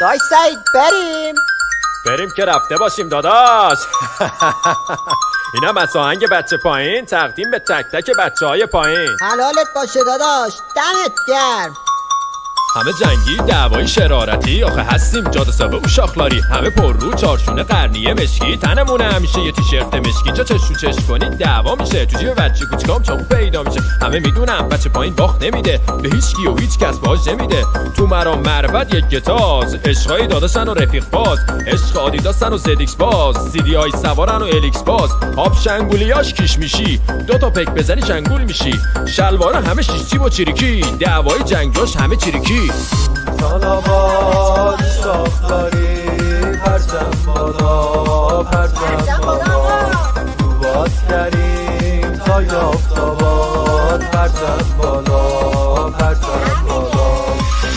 داش سعید بریم که رفته باشیم داداش. اینم از آهنگ بچه پایین تقدیم به تک تک بچه های پایین. حلالت باشه داداش، دمت گرم. همه جنگی دعوایی شرارتی، آخه هستیم جاد سابه و شاخلاری. همه پر رو چارشونه قرنیه مشکی، تنمونه همیشه یه تیشرت مشکی. جا چش رو چش کنید دعوا میشه، تو جیب بچه کوچکام چاقو پیدا میشه. همه میدونم بچه پایین باخت نمیده به هیچ کی و هیچ کس باج نمیده. تو مرام مربد یک گتاز، عشقای داداشن و رفیق باز، عشق آدیداسن و زدیکس باز، سیدی های سوارن و الیکس باز. آب شنگولیاش کیش میشی، دوتا پک بزنی شنگول میشی. شلوارا همه شیشتی و چیریکی، دعوای جنگاش همه چیریکی. سلامات شاخداری پرچم بالا پرچم بالا تو باد کریم تا یافتابا